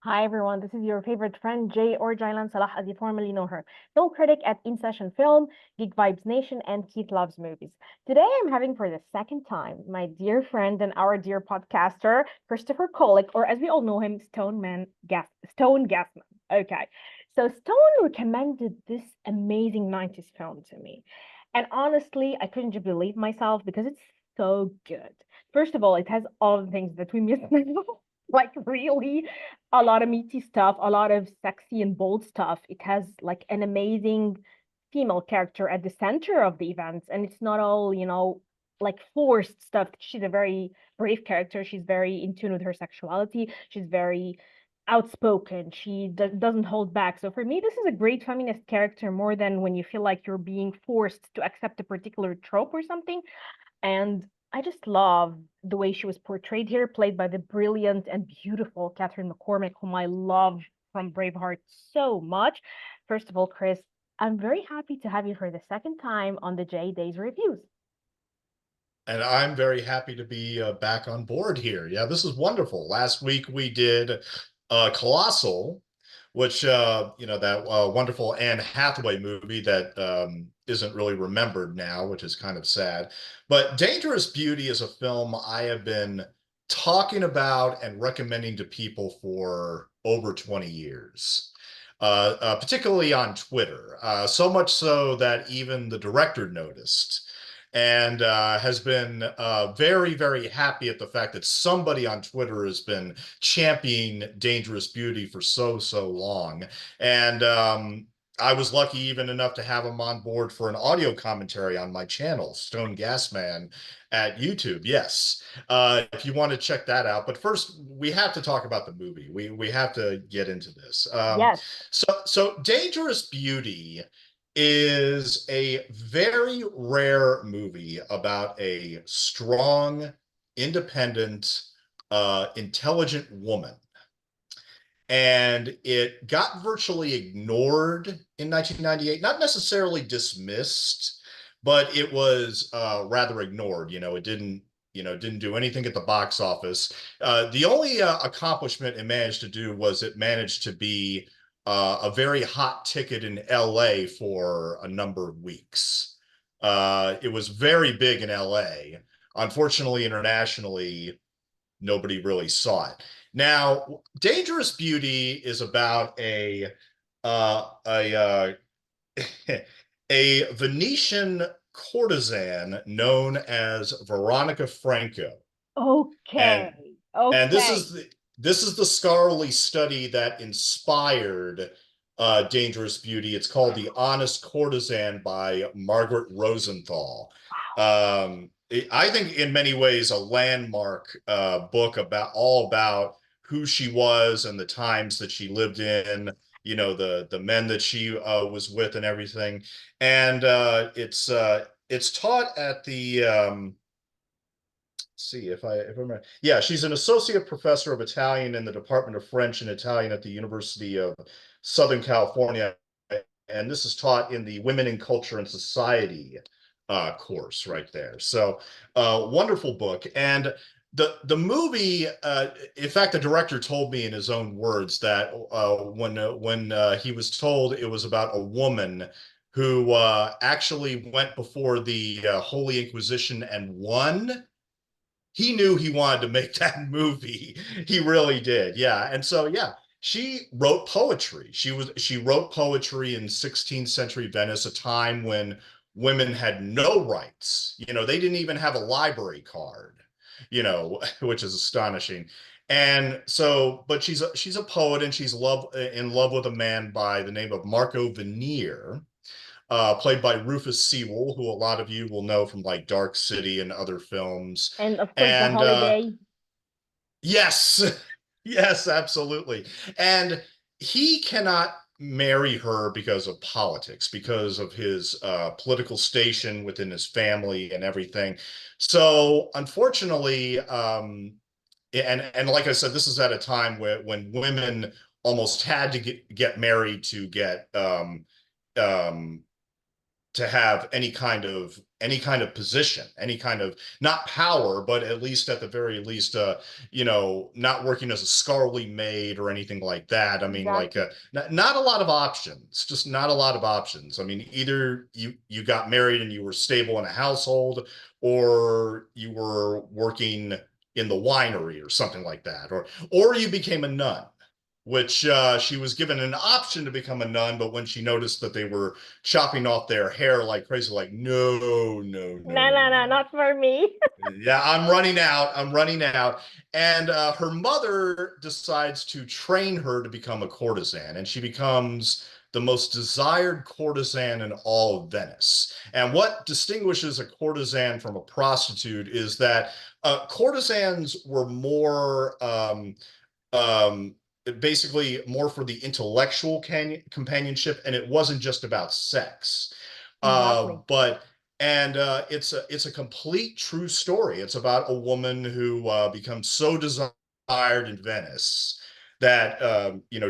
Hi everyone, this is your favorite friend Jay or Jaylan Salah as you formerly know her. Film critic at In Session Film, Geek Vibes Nation, and Keith Loves Movies. Today I'm having for the second time my dear friend and our dear podcaster, Christopher Kulik, or as we all know him, Stone Gasman. Okay. So Stone recommended this amazing 90s film to me. And honestly, I couldn't just believe myself because it's so good. First of all, it has all the things that we miss now. Like really a lot of meaty stuff, a lot of sexy and bold stuff. It has like an amazing female character at the center of the events, and it's not all, like forced stuff. She's a very brave character. She's very in tune with her sexuality. She's very outspoken. She doesn't hold back. So for me, this is a great feminist character more than when you feel like you're being forced to accept a particular trope or something. And I just love the way she was portrayed here, played by the brilliant and beautiful Catherine McCormack, whom I love from Braveheart so much. First of all, Chris, I'm very happy to have you for the second time on the JayDays Reviews. And I'm very happy to be back on board here. Yeah, this is wonderful. Last week we did Colossal, which that wonderful Anne Hathaway movie that isn't really remembered now, which is kind of sad. But Dangerous Beauty is a film I have been talking about and recommending to people for over 20 years. Particularly on Twitter, so much so that even the director noticed and has been very, very happy at the fact that somebody on Twitter has been championing Dangerous Beauty for so long. And I was lucky even enough to have him on board for an audio commentary on my channel, Stone Gasman at YouTube. Yes, if you want to check that out. But first, we have to talk about the movie. We have to get into this. Yes. So Dangerous Beauty is a very rare movie about a strong, independent, intelligent woman. And it got virtually ignored in 1998, not necessarily dismissed, but it was rather ignored. It didn't do anything at the box office. The only accomplishment it managed to do was it managed to be a very hot ticket in LA for a number of weeks. It was very big in LA. Unfortunately, internationally, nobody really saw it. Now, Dangerous Beauty is about a Venetian courtesan known as Veronica Franco. And Okay. and Okay. this is the scholarly study that inspired Dangerous Beauty. It's called The Honest Courtesan by Margaret Rosenthal. I think in many ways a landmark book about all about who she was and the times that she lived in, the men that she was with and everything. And it's taught at the see if I remember. Yeah, she's an associate professor of Italian in the Department of French and Italian at the University of Southern California, and this is taught in the Women in Culture and Society course right there. So, wonderful book. And the movie, in fact, the director told me in his own words that when he was told it was about a woman who actually went before the Holy Inquisition and won, he knew he wanted to make that movie. He really did. Yeah. And so, yeah, she wrote poetry. She wrote poetry in 16th century Venice, a time when women had no rights. They didn't even have a library card, which is astonishing. And so, but she's a poet, and she's in love with a man by the name of Marco Venier, played by Rufus Sewell, who a lot of you will know from like Dark City and other films. And of course, the And holiday. yes, yes, absolutely. And he cannot marry her because of politics, because of his political station within his family and everything. So unfortunately, and like I said, this is at a time when women almost had to get married to get um, to have any kind of position, any kind of, not power, but at least at the very least, not working as a scullery maid or anything like that. I mean, like, Exactly. not a lot of options, just not a lot of options. I mean, either you got married and you were stable in a household, or you were working in the winery or something like that, or you became a nun, which she was given an option to become a nun, but when she noticed that they were chopping off their hair like crazy, like, no, no, no, No, no, no, no, no, no. not for me. Yeah, I'm running out. I'm running out. And her mother decides to train her to become a courtesan, and she becomes the most desired courtesan in all of Venice. And what distinguishes a courtesan from a prostitute is that courtesans were more um, basically more for the intellectual companionship, and it wasn't just about sex. Exactly. But and it's a complete true story. It's about a woman who becomes so desired in Venice that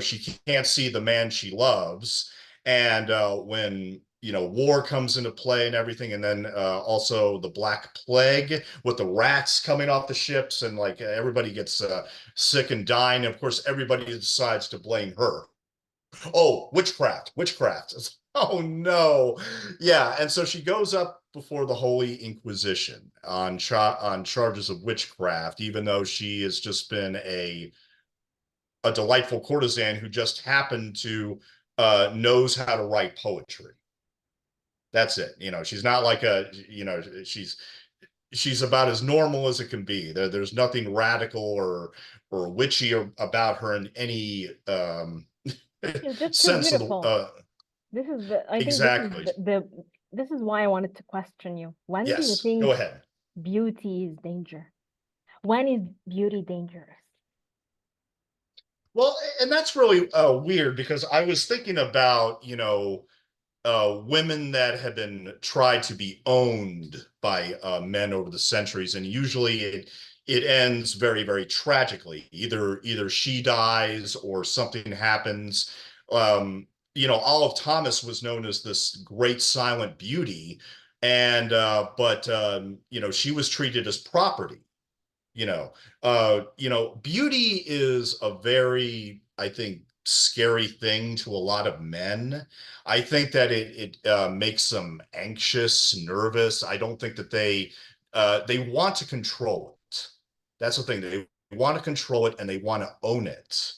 she can't see the man she loves, and when war comes into play and everything, and then also the Black Plague with the rats coming off the ships, and like everybody gets sick and dying. And of course, everybody decides to blame her. Oh, witchcraft, witchcraft. Oh no, yeah. And so she goes up before the Holy Inquisition on charges of witchcraft, even though she has just been a delightful courtesan who just happened to knows how to write poetry. That's it. She's not like she's about as normal as it can be. There's nothing radical or witchy about her in any She's just too sense of the beautiful. I think exactly. this is why I wanted to question you. When do you Yes, go think ahead. beauty is danger? When is beauty dangerous? Well, and that's really weird, because I was thinking about, women that have been tried to be owned by men over the centuries, and usually it ends very, very tragically. Either she dies or something happens. Olive Thomas was known as this great silent beauty, and but she was treated as property. you know Beauty is a very, I think, scary thing to a lot of men. I think that it makes them anxious, nervous. I don't think that they want to control it. That's the thing. They want to control it and they want to own it,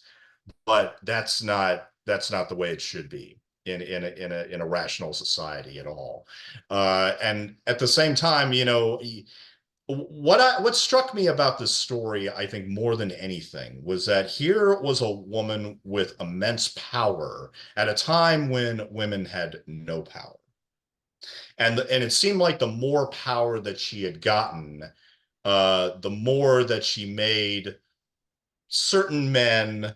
but that's not the way it should be in a rational society at all. And at the same time, what struck me about this story, I think, more than anything, was that here was a woman with immense power at a time when women had no power. And it seemed like the more power that she had gotten, the more that she made certain men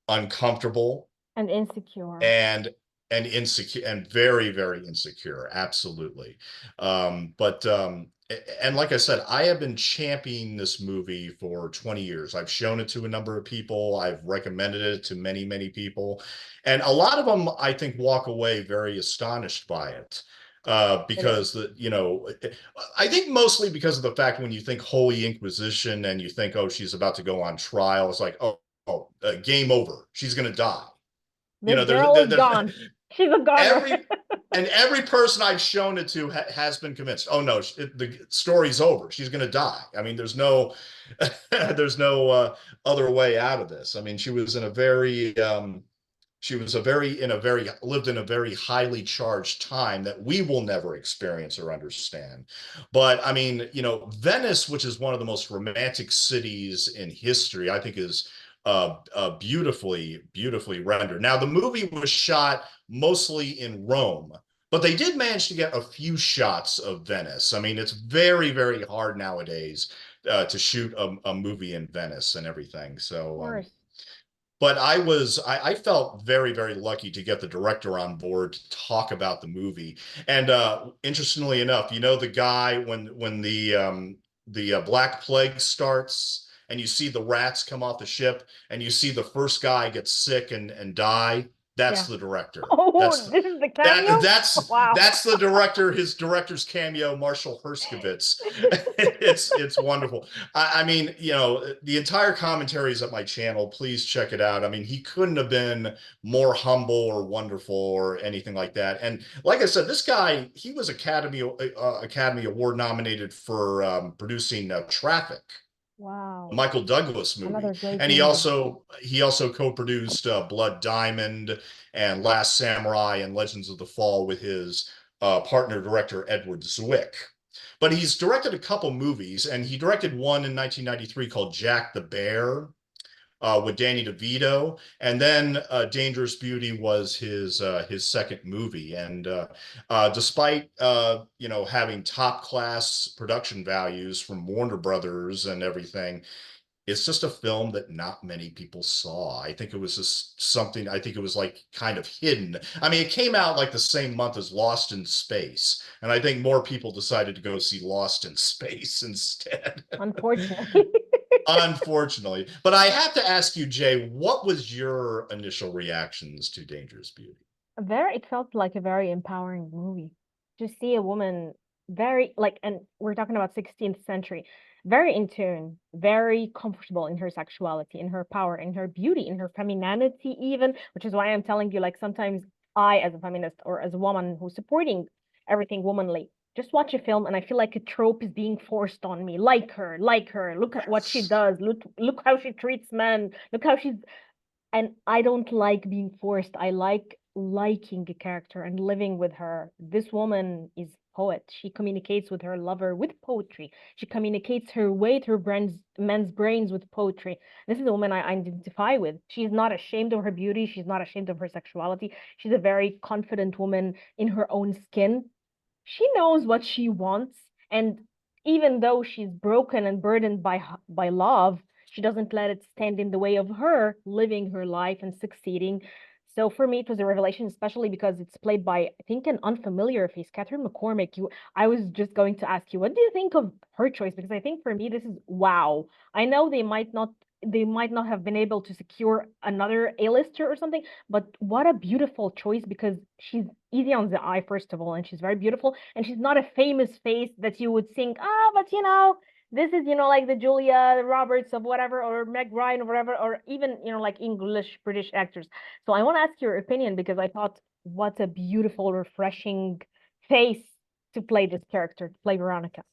uncomfortable And insecure. and insecure, and very, very insecure. Absolutely. But and like I said, I have been championing this movie for 20 years. I've shown it to a number of people. I've recommended it to many, many people, and a lot of them, I think, walk away very astonished by it. It is. Because I think mostly because of the fact, when you think Holy Inquisition and you think, oh, she's about to go on trial, it's like, game over. She's going to die. This There's girl is there's gone. She's a goner. every person I've shown it to has been convinced. Oh no, the story's over. She's going to die. I mean, there's no there's no other way out of this. I mean, she was a very in a very lived in a very highly charged time that we will never experience or understand. But I mean, Venice, which is one of the most romantic cities in history, I think is beautifully, beautifully rendered. Now, the movie was shot mostly in Rome, but they did manage to get a few shots of Venice. I mean, it's very, very hard nowadays to shoot a movie in Venice and everything. Of So, course. but I felt very, very lucky to get the director on board to talk about the movie. And interestingly enough, the guy, when the Black Plague starts, and you see the rats come off the ship, and you see the first guy get sick and die. That's Yeah. the director. Oh, this is the cameo? Wow. That's the director, his director's cameo, Marshall Herskovitz. It's wonderful. I mean, you know, the entire commentary is at my channel. Please check it out. I mean, he couldn't have been more humble or wonderful or anything like that. And like I said, this guy, he was Academy Award nominated for producing Traffic, the Wow. Michael Douglas movie, Another great and movie. he also co-produced Blood Diamond and Last Samurai and Legends of the Fall with his partner director Edward Zwick. But he's directed a couple movies, and he directed one in 1993 called Jack the Bear, with Danny DeVito, and then Dangerous Beauty was his second movie. And despite you know, having top class production values from Warner Brothers and everything, it's just a film that not many people saw. I think it was just something, I think it was like kind of hidden. I mean, it came out like the same month as Lost in Space, and I think more people decided to go see Lost in Space instead. Unfortunately. Unfortunately. But I have to ask you, Jay, what was your initial reactions to Dangerous Beauty? It felt like a very empowering movie to see a woman very like, and we're talking about 16th century, very in tune, very comfortable in her sexuality, in her power, in her beauty, in her femininity even, which is why I'm telling you, like, sometimes I, as a feminist or as a woman who's supporting everything womanly, just watch a film and I feel like a trope is being forced on me. Like her, look at what she Yes. does, look how she treats men, look how she's, and I don't like being forced. I like liking a character and living with her. This woman is poet. She communicates with her lover with poetry. She communicates her way through men's brains with poetry. This is a woman I identify with. She's not ashamed of her beauty. She's not ashamed of her sexuality. She's a very confident woman in her own skin. She knows what she wants, and even though she's broken and burdened by love, she doesn't let it stand in the way of her living her life and succeeding. So for me, it was a revelation, especially because it's played by, I think, an unfamiliar face, Catherine McCormack. I was just going to ask you, what do you think of her choice? Because I think for me, this is wow. I know they might not have been able to secure another A-lister or something, but what a beautiful choice, because she's easy on the eye, first of all, and she's very beautiful, and she's not a famous face that you would think, but this is, like the Julia Roberts of whatever, or Meg Ryan or whatever, or even, like English, British actors. So I want to ask your opinion, because I thought, what a beautiful, refreshing face to play this character, to play Veronica.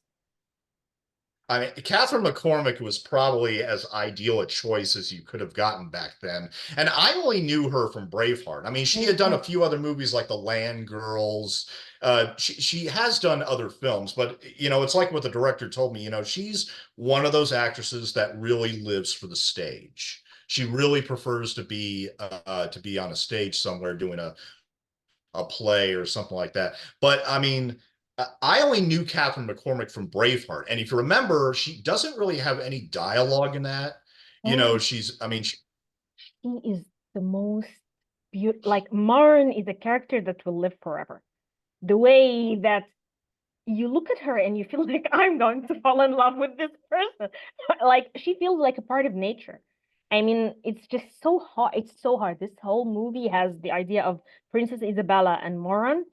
I mean, Catherine McCormack was probably as ideal a choice as you could have gotten back then. And I only knew her from Braveheart. I mean, she Me had done too. a few other movies like The Land Girls. She has done other films, but you know, it's like what the director told me. You know, she's one of those actresses that really lives for the stage. She really prefers to be on a stage somewhere doing a play or something like that. But I mean, I only knew Catherine McCormack from Braveheart, and if you remember, she doesn't really have any dialogue in that. You know, Oh, she's, I mean, she is the most beautiful. Like, Maren is a character that will live forever. The way that you look at her and you feel like, I'm going to fall in love with this person. Like, she feels like a part of nature. I mean, it's just so hard. It's so hard. This whole movie has the idea of Princess Isabella and Moran,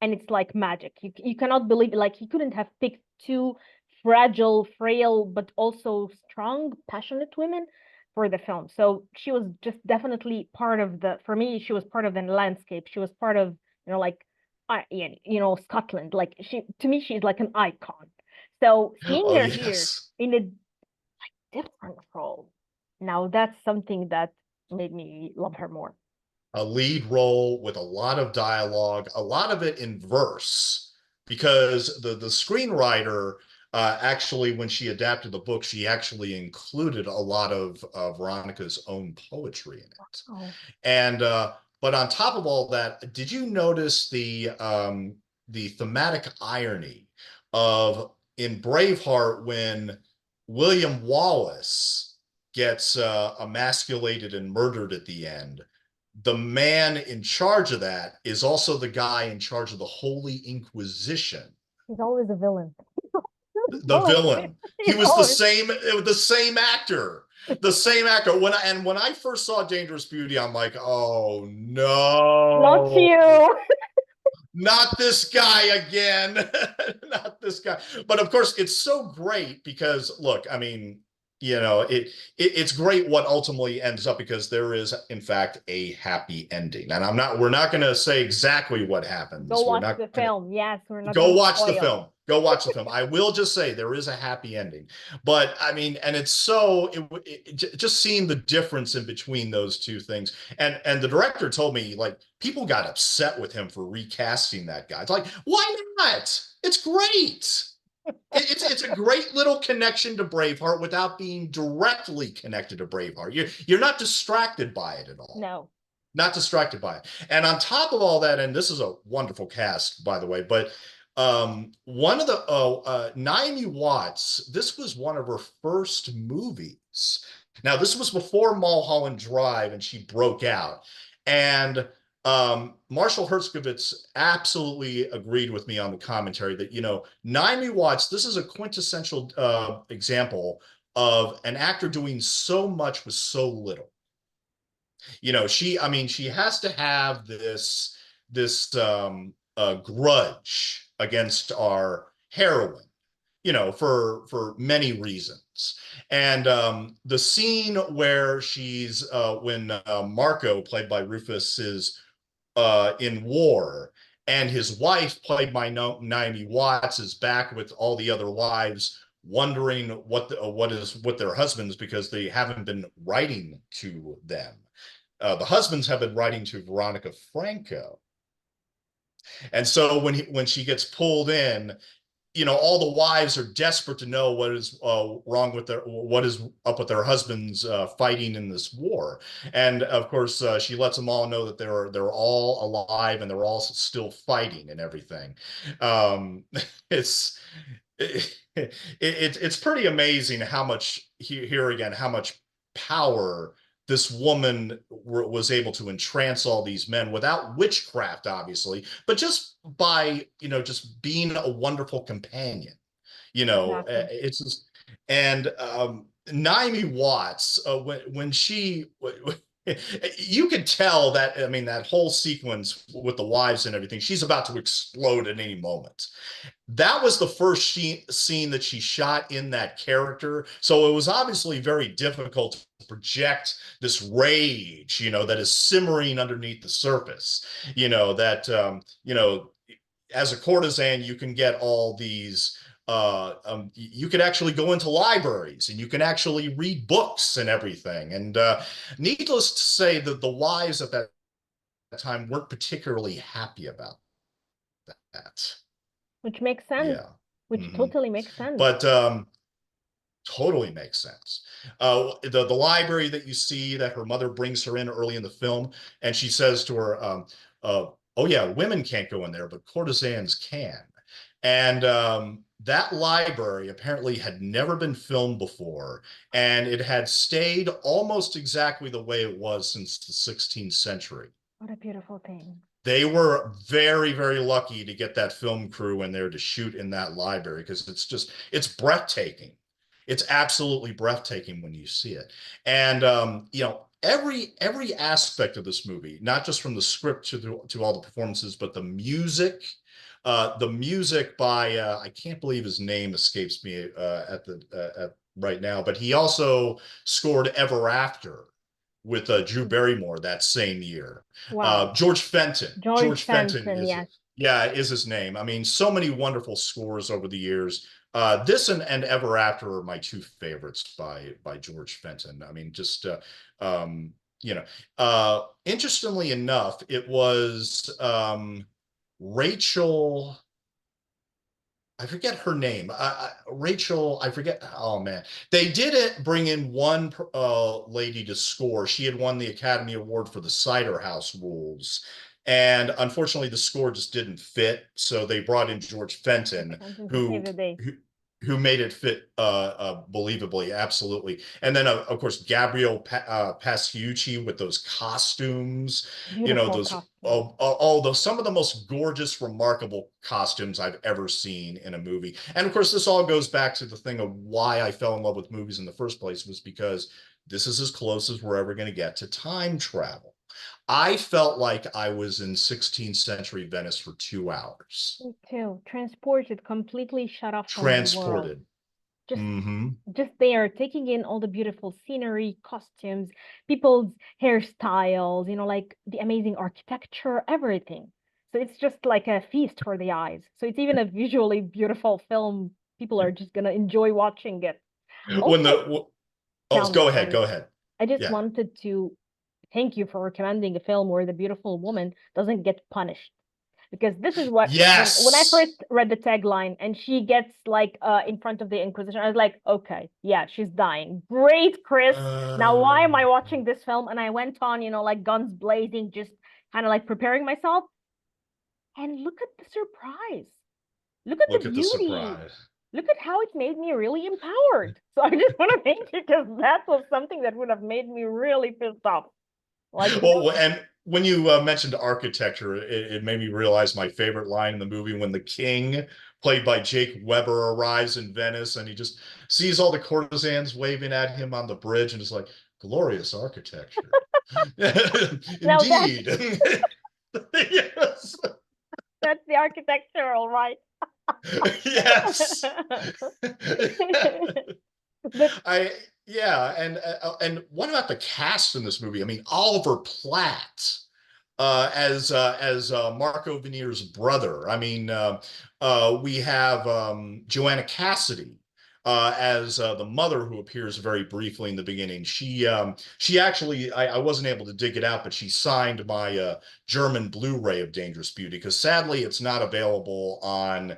and it's like magic. You cannot believe it. Like, he couldn't have picked two fragile, frail, but also strong, passionate women for the film. So she was just definitely part of for me, she was part of the landscape. She was part of, like, yeah, Scotland. Like, to me, she's like an icon. So seeing oh her here yes, in a different role, now that's something that made me love her more. a lead role with a lot of dialogue, a lot of it in verse, because the screenwriter actually, when she adapted the book, she actually included a lot of Veronica's own poetry in it. Oh, And but on top of all that, did you notice the thematic irony of in Braveheart when William Wallace gets emasculated and murdered at the end? The man in charge of that is also the guy in charge of the Holy Inquisition, he's always a villain. the Villain. villain. He He's was always. the same actor. The same actor. When I first saw Dangerous Beauty, I'm like, oh no. Not you. Not this guy again. Not this guy. But of course, it's so great because look, I mean, it's great what ultimately ends up, because there is in fact a happy ending. And we're not going to say exactly what happens. Go We're watch not the going to film. Yes, we're not Go gonna watch the spoil. film. Go watch the film. I will just say there is a happy ending, but I mean, and it's so just seeing the difference in between those two things. And the director told me, like, people got upset with him for recasting that guy. It's like, why not? It's great. It's a great little connection to Braveheart without being directly connected to Braveheart. You're not distracted by it at all. No. Not distracted by it. And on top of all that, and this is a wonderful cast, by the way, but one of the Naomi Watts, this was one of her first movies. Now, this was before Mulholland Drive, and she broke out. And Marshall Herskovitz absolutely agreed with me on the commentary that, Naomi Watts, this is a quintessential example of an actor doing so much with so little. She has to have this grudge against our heroine, for many reasons. And the scene where she's when Marco, played by Rufus, is in war, and his wife, played by Naomi Watts, is back with all the other wives, wondering what their husbands, because they haven't been writing to them. The husbands have been writing to Veronica Franco. And so when she gets pulled in, all the wives are desperate to know what is wrong with what is up with their husbands fighting in this war. And of course, she lets them all know that they're all alive and they're all still fighting and everything. It's it's pretty amazing how much here again, how much power this woman was able to entrance all these men without witchcraft, obviously, but just by, just being a wonderful companion. Exactly. It's just, and Naomi Watts, when she, you could tell that, I mean, that whole sequence with the wives and everything, she's about to explode at any moment. That was the first scene that she shot in that character. So it was obviously very difficult to project this rage, that is simmering underneath the surface, as a courtesan, you can get all these, you could actually go into libraries and you can actually read books and everything. And needless to say that the wives at that time weren't particularly happy about that. Which makes sense. Yeah. Which totally makes sense. But totally makes sense. The library that you see that her mother brings her in early in the film, and she says to her, oh yeah, women can't go in there, but courtesans can. And that library apparently had never been filmed before, and it had stayed almost exactly the way it was since the 16th century. What a beautiful thing. They were very, very lucky to get that film crew in there to shoot in that library, because it's breathtaking. It's absolutely breathtaking when you see it. And every aspect of this movie, not just from the script to all the performances, but the music by I can't believe his name escapes me at right now, but he also scored Ever After with Drew Barrymore that same year. Wow. George Fenton. George Fenton, is, yes. is his name. I mean, so many wonderful scores over the years. This and Ever After are my two favorites by George Fenton. I mean, just interestingly enough, it was Rachel. I forget her name. Rachel, I forget. Oh man, they didn't bring in one lady to score. She had won the Academy Award for the Cider House Rules, and unfortunately, the score just didn't fit. So they brought in George Fenton, who made it fit believably, absolutely. And then of course Gabriel Pascucci with those costumes, Beautiful costumes. Some of the most gorgeous, remarkable costumes I've ever seen in a movie. And of course, this all goes back to the thing of why I fell in love with movies in the first place, was because this is as close as we're ever going to get to time travel. I felt like I was in 16th century Venice for 2 hours. Me too. Transported, completely shut off from the world. Transported. Just Mm-hmm. just there, taking in all the beautiful scenery, costumes, people's hairstyles, like the amazing architecture, everything. So it's just like a feast for the eyes. So it's even a visually beautiful film. People are just gonna enjoy watching it. When Also, the tell oh, me, go tell ahead, me. go ahead. I just Yeah. wanted to thank you for recommending a film where the beautiful woman doesn't get punished. Because this is what when I Yes. first read the tagline and she gets like in front of the Inquisition, I was like, okay, yeah, she's dying. Great, Chris. Now why am I Uh, watching this film? And I went on, like guns blazing, just kind of like preparing myself. And look at the surprise. Look at the Look at the beauty. surprise. Look at how it made me really empowered. So I just want to thank you because that was something that would have made me really pissed off. Like, Well, and when you mentioned architecture, it made me realize my favorite line in the movie when the king, played by Jake Weber, arrives in Venice and he just sees all the courtesans waving at him on the bridge and is like, glorious architecture. now that's Indeed. Yes. that's the architectural, right? Yes. But I yeah, and what about the cast in this movie? I mean, Oliver Platt as Marco Veneer's brother. I mean, we have Joanna Cassidy as the mother who appears very briefly in the beginning. She actually I wasn't able to dig it out, but she signed my German Blu-ray of Dangerous Beauty because sadly it's not available on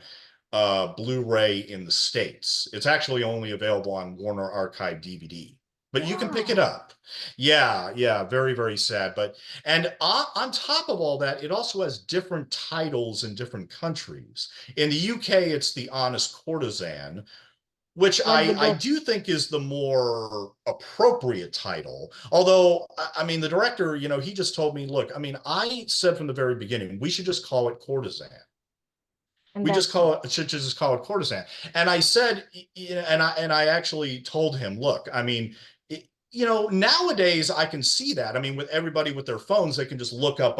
Blu-ray in the States. It's actually only available on Warner Archive DVD, but you can pick it wow. up. Yeah, yeah, very, very sad. But and on top of all that, it also has different titles in different countries. In the UK, it's The Honest Courtesan, which Like the I book. do think is the more appropriate title. Although, I mean, the director, he just told me, look, I mean, I said from the very beginning, we should just call it courtesan. And We just that's call it should just call it courtesan. And I said, and I actually told him, look, I mean, nowadays I can see that. I mean, with everybody with their phones, they can just look up.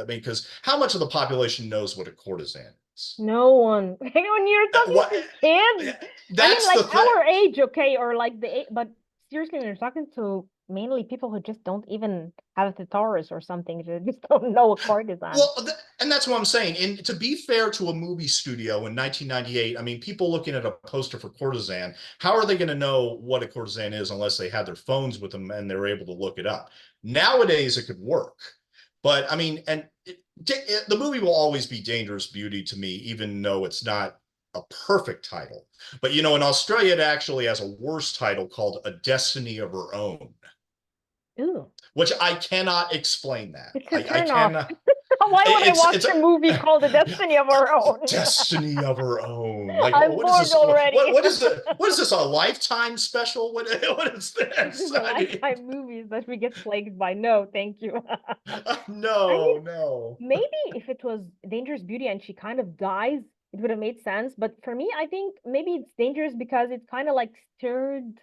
Because how much of the population knows what a courtesan is? no one. When you're talking What to kids, I mean, that's like the thing. our age, okay, or like but seriously, when you're talking to mainly people who just don't even have the Taurus or something, they just don't know a courtesan. Well, and that's what I'm saying. And to be fair to a movie studio in 1998, I mean, people looking at a poster for courtesan, how are they going to know what a courtesan is unless they had their phones with them and they're able to look it up? Nowadays, it could work. But I mean, the movie will always be Dangerous Beauty to me, even though it's not a perfect title. But in Australia, it actually has a worse title called A Destiny of Her Own, Ooh, which I cannot explain that. it's a I turn off. cannot. Why would I watch It's a movie called The Destiny of Our a Own? destiny of her own. Like, I'm what is bored this? already. What is this? A Lifetime special? What is this? The I mean, lifetime movies that we get plagued by. No, thank you. I mean, no, no. maybe if it was Dangerous Beauty and she kind of dies, it would have made sense. But for me, I think maybe it's dangerous because it's kind of like stirred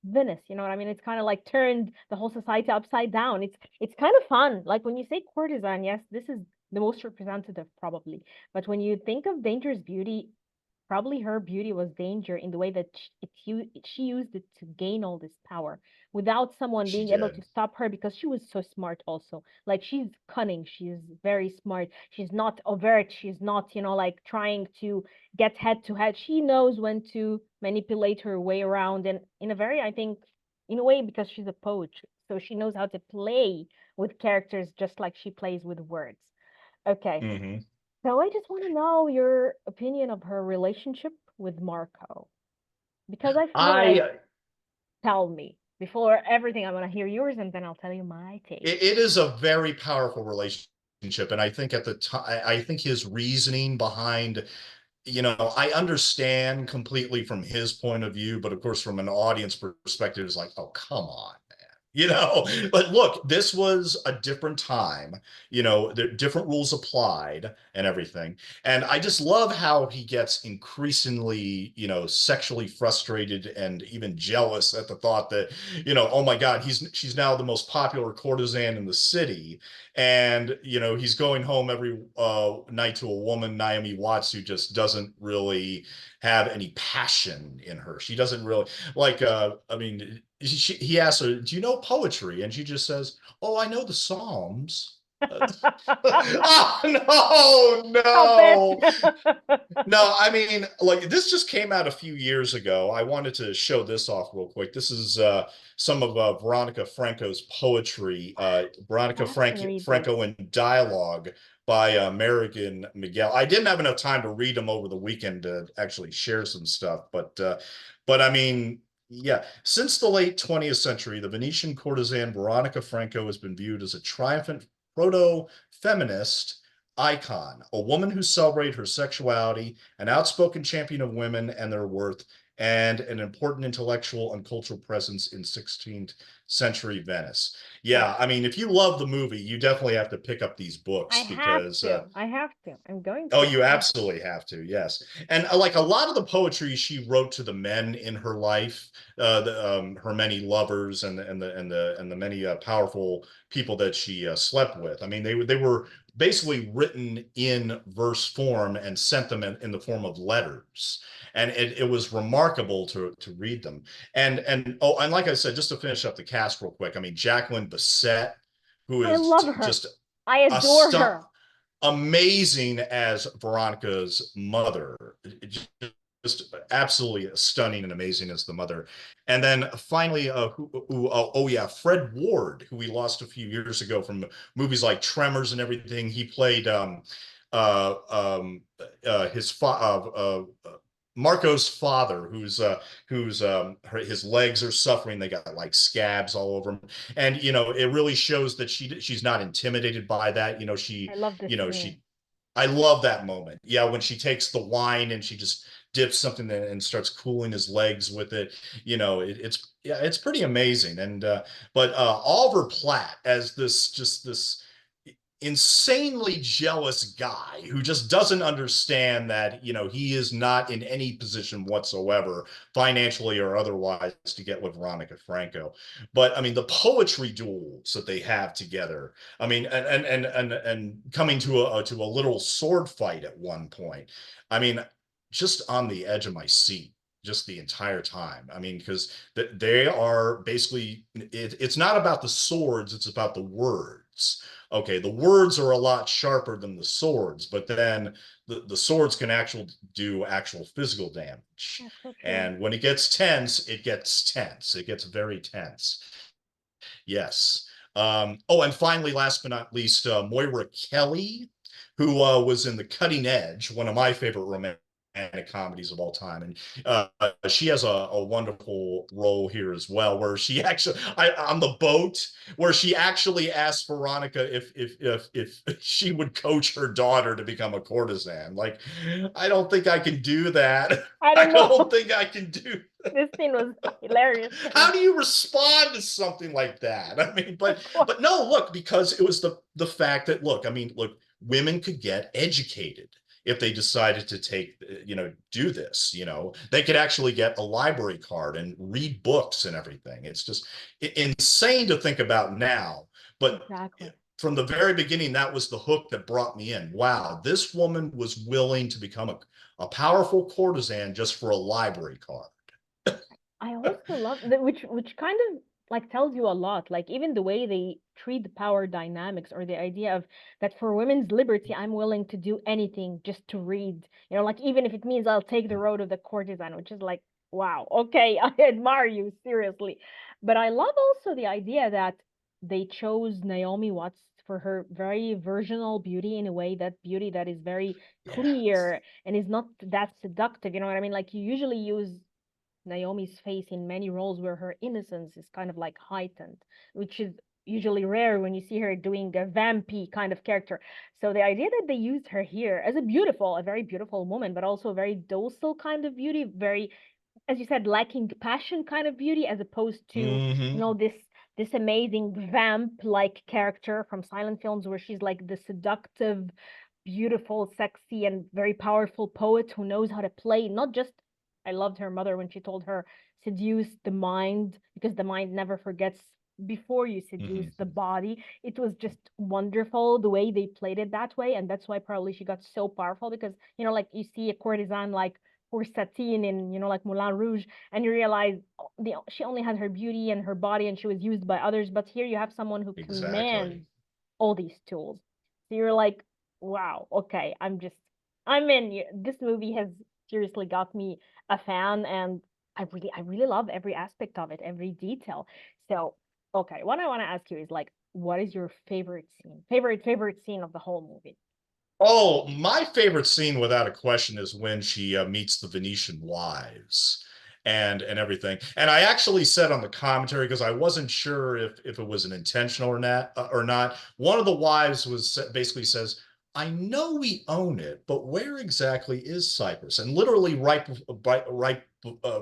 Venice. You know what I mean? It's kind of like turned the whole society upside down. It's kind of fun. Like when you say courtesan, yes, this is the most representative probably. But when you think of Dangerous Beauty, probably her beauty was danger in the way that she used it to gain all this power without someone She being able to did. stop her because she was so smart also. Like she's cunning, she's very smart. She's not overt, she's not, like trying to get head to head. She knows when to manipulate her way around and in a very, I think, in a way because she's a poet. So she knows how to play with characters just like she plays with words. Okay. Hmm. So I just want to know your opinion of her relationship with Marco because I feel like I tell me before everything. I want to hear yours and then I'll tell you my take. it is a very powerful relationship, and I think at the time, I think his reasoning behind, I understand completely from his point of view, but of course, from an audience perspective, it's like, oh, come on. But look, this was a different time, the different rules applied and everything. And I just love how he gets increasingly, sexually frustrated and even jealous at the thought that, oh my God, she's now the most popular courtesan in the city. And, he's going home every night to a woman, Naomi Watts, who just doesn't really have any passion in her. She doesn't really like, I mean, he asks her, "Do you know poetry?" And she just says, "Oh, I know the Psalms." Oh, Stop no, it. no. I mean, like this just came out a few years ago. I wanted to show this off real quick. This is some of Veronica Franco's poetry. I Veronica have to read this. Franco in Dialogue by Marigan Miguel. I didn't have enough time to read them over the weekend to actually share some stuff, but I mean, yeah, since the late 20th century, the Venetian courtesan Veronica Franco has been viewed as a triumphant proto-feminist icon, a woman who celebrated her sexuality, an outspoken champion of women and their worth, and an important intellectual and cultural presence in 16th century Venice. Yeah, I mean, if you love the movie, you definitely have to pick up these I books have because to. I have to. I'm going oh, to. you I have to. absolutely have to, yes. And like a lot of the poetry she wrote to the men in her life, her many lovers and the many powerful people that she slept with. I mean, they were basically written in verse form and sent them in the form of letters. And it was remarkable to read them. And like I said, just to finish up the cast real quick, I mean, Jacqueline Bisset, who I is love her. just I a adore stunt her. amazing as Veronica's mother. Just absolutely stunning and amazing as the mother. And then finally, oh yeah, Fred Ward, who we lost a few years ago from movies like Tremors and everything. He played uh, um, his Marco's father, who's his legs are suffering. They got like scabs all over him, and it really shows that she's not intimidated by that. I love this scene. She I love that moment. Yeah, when she takes the wine and she just dips something in and starts cooling his legs with it. It's pretty amazing. And but Oliver Platt as this insanely jealous guy who just doesn't understand that he is not in any position whatsoever, financially or otherwise, to get with Veronica Franco. But I mean, the poetry duels that they have together, I mean, and coming to a little sword fight at one point, I mean, just on the edge of my seat just the entire time. I mean, because they are basically, it's not about the swords, it's about the words. Okay, the words are a lot sharper than the swords, but then the swords can actually do actual physical damage. That's so true. And when it gets tense, it gets tense. It gets very tense. Yes. Oh, and finally, last but not least, Moira Kelly, who was in The Cutting Edge, one of my favorite romantic comedies of all time. And she has a wonderful role here as well, where she actually on the boat, where she actually asked Veronica if she would coach her daughter to become a courtesan. Like, I don't think I can do that. I I don't don't know. think I can do. This scene was hilarious to How me. do you respond to something like that? I mean, Of but course. but no, look, because it was the fact that look, I mean, look, women could get educated if they decided to do this. They could actually get a library card and read books and everything. It's just insane to think about now, but Exactly. from the very beginning, that was the hook that brought me in. Wow, this woman was willing to become a powerful courtesan just for a library card. I also love that, which kind of like tells you a lot. Like even the way they treat the power dynamics, or the idea of that for women's liberty, I'm willing to do anything just to read. Like even if it means I'll take the road of the courtesan, which is like, wow, okay, I admire you, seriously. But I love also the idea that they chose Naomi Watts for her very virginal beauty, in a way, that beauty that is very Yes. clear and is not that seductive. You know what I mean? Like you usually use Naomi's face in many roles where her innocence is kind of like heightened, which is usually rare when you see her doing a vampy kind of character. So the idea that they used her here as a very beautiful woman, but also a very docile kind of beauty, very, as you said, lacking passion kind of beauty, as opposed to, Hmm. this this amazing vamp-like character from silent films where she's like the seductive, beautiful, sexy, and very powerful poet who knows how to play, not just I loved her mother when she told her seduce the mind because the mind never forgets before you seduce the Mhm. body. It was just wonderful the way they played it that way, and that's why probably she got so powerful because like you see a courtesan like courtesan in like Moulin Rouge, and you realize she only had her beauty and her body, and she was used by others. But here you have someone who commands Exactly. all these tools. So you're like, wow, okay, I'm in. This movie has seriously got me a fan, and I really love every aspect of it, every detail. So, okay, what I want to ask you is like, what is your favorite scene? Favorite scene of the whole movie? Oh, my favorite scene, without a question, is when she meets the Venetian wives and everything. And I actually said on the commentary because I wasn't sure if it was an intentional or not. One of the wives basically says, "I know we own it, but where exactly is Cyprus?" And literally right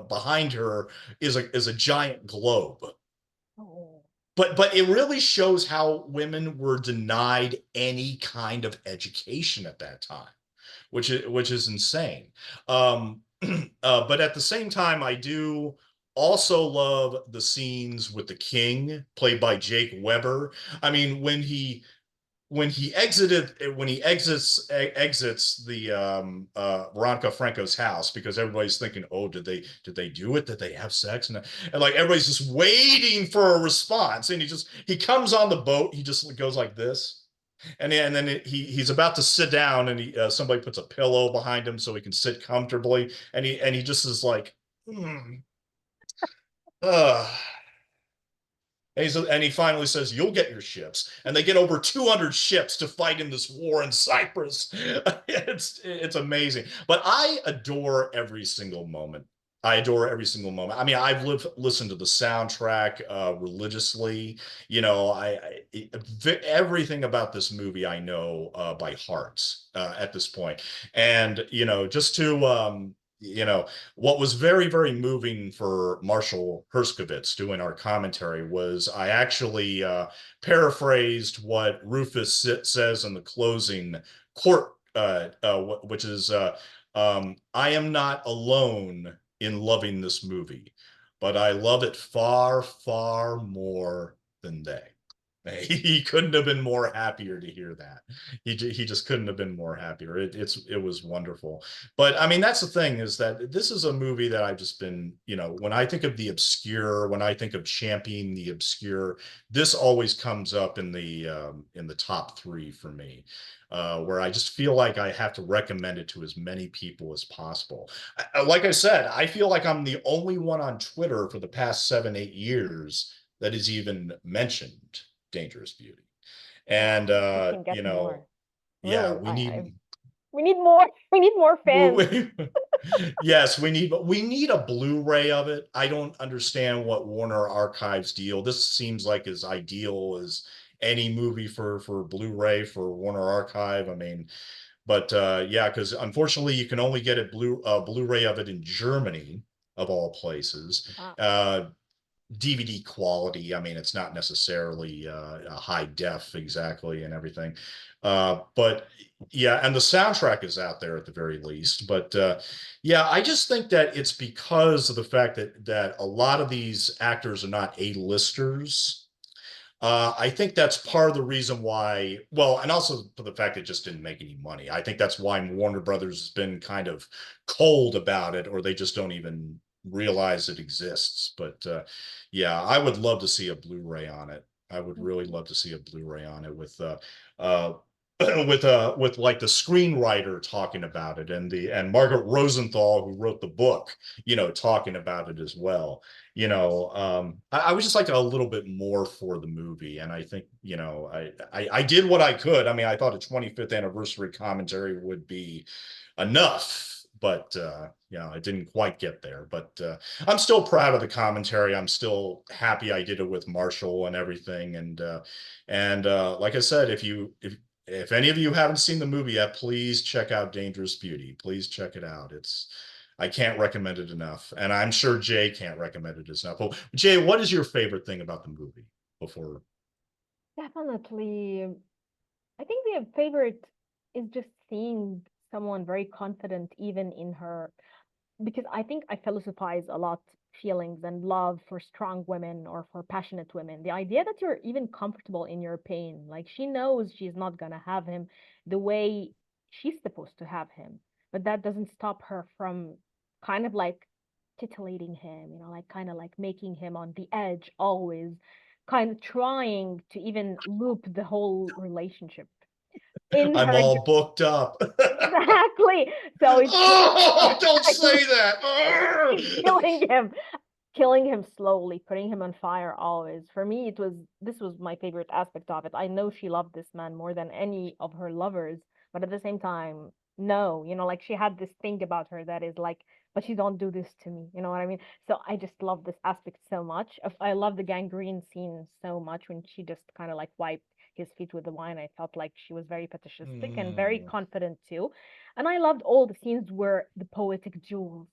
behind her is a giant globe. Oh, But it really shows how women were denied any kind of education at that time, which is insane. But at the same time, I do also love the scenes with the king, played by Jake Weber. I mean, when he exits the Veronica Franco's house, because everybody's thinking, oh, did they do it? Did they have sex? And like everybody's just waiting for a response, and he comes on the boat, he just goes like this, and then he's about to sit down, and somebody puts a pillow behind him so he can sit comfortably, and he just is like, hmm, uh, and he finally says, "You'll get your ships," and they get over 200 ships to fight in this war in Cyprus. It's amazing, but I adore every single moment. I adore every single moment. I mean, I've listened to the soundtrack religiously. Everything about this movie I know by heart at this point, and just to what was very, very moving for Marshall Herskovitz doing our commentary was I actually paraphrased what Rufus says in the closing court, which is, I am not alone in loving this movie, but I love it far, far more than they. He couldn't have been more happier to hear that. He just couldn't have been more happier. It was wonderful. But I mean, that's the thing, is that this is a movie that I've just been, when I think of the obscure, when I think of championing the obscure, this always comes up in the top three for me, where I just feel like I have to recommend it to as many people as possible. Like I said, I feel like I'm the only one on Twitter for the past 7, 8 years that has even mentioned Dangerous Beauty. And wow, we can get more. yeah, Really, I we need more. We need more fans. we, yes, we need a Blu-ray of it. I don't understand what Warner Archives deal. This seems like as ideal as any movie for Blu-ray for Warner Archive. I mean, but yeah, because unfortunately you can only get a Blu-ray of it in Germany, of all places. Wow. DVD quality. I mean, it's not necessarily a high def exactly and everything. But yeah, and the soundtrack is out there at the very least. But yeah, I just think that it's because of the fact that a lot of these actors are not A-listers. I think that's part of the reason why, well, and also for the fact it just didn't make any money. I think that's why Warner Brothers has been kind of cold about it, or they just don't even realize it exists. But yeah, I would love to see a Blu-ray on it. I would really Mhm. love to see a Blu-ray on it uh with like the screenwriter talking about it, and Margaret Rosenthal, who wrote the book, talking about it as well. I would just like a little bit more for the movie, and I think I did what I could. I mean, I thought a 25th anniversary commentary would be enough, but it didn't quite get there. But I'm still proud of the commentary. I'm still happy I did it with Marshall and everything. And like I said, if any of you haven't seen the movie yet, please check out Dangerous Beauty. Please check it out. I can't recommend it enough, and I'm sure Jay can't recommend it enough. Well, Jay, what is your favorite thing about the movie? before. Definitely. I think the favorite is just seeing someone very confident even in her, because I think I philosophize a lot feelings and love for strong women or for passionate women. The idea that you're even comfortable in your pain, like she knows she's not gonna have him the way she's supposed to have him, but that doesn't stop her from kind of like titillating him, like kind of like making him on the edge always, kind of trying to even loop the whole relationship in I'm her. all booked up. Exactly. So it's Oh, don't exactly say that. killing him slowly, putting him on fire always. For me, this was my favorite aspect of it. I know she loved this man more than any of her lovers, but at the same time, no, like she had this thing about her that is like, but you don't do this to me. You know what I mean? So I just love this aspect so much. I love the gangrene scene so much when she just kind of like wiped his feet with the wine. I felt like she was very fetishistic and very Mm. confident too. And I loved all the scenes where the poetic jewels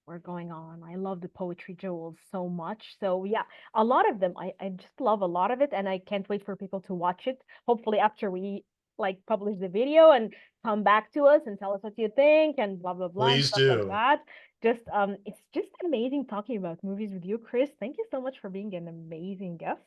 were going on. I love the poetry jewels so much. So yeah, a lot of them. I just love a lot of it, and I can't wait for people to watch it. Hopefully after we like publish the video and come back to us and tell us what you think and blah blah blah and Please stuff like do. that. Just it's just amazing talking about movies with you, Chris. Thank you so much for being an amazing guest.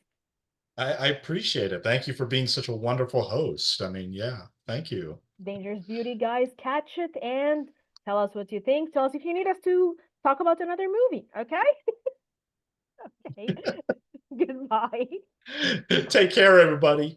I appreciate it. Thank you for being such a wonderful host. I mean, yeah, thank you. Dangerous Beauty, guys, catch it and tell us what you think. Tell us if you need us to talk about another movie. Okay. Okay. Goodbye. Take care, everybody.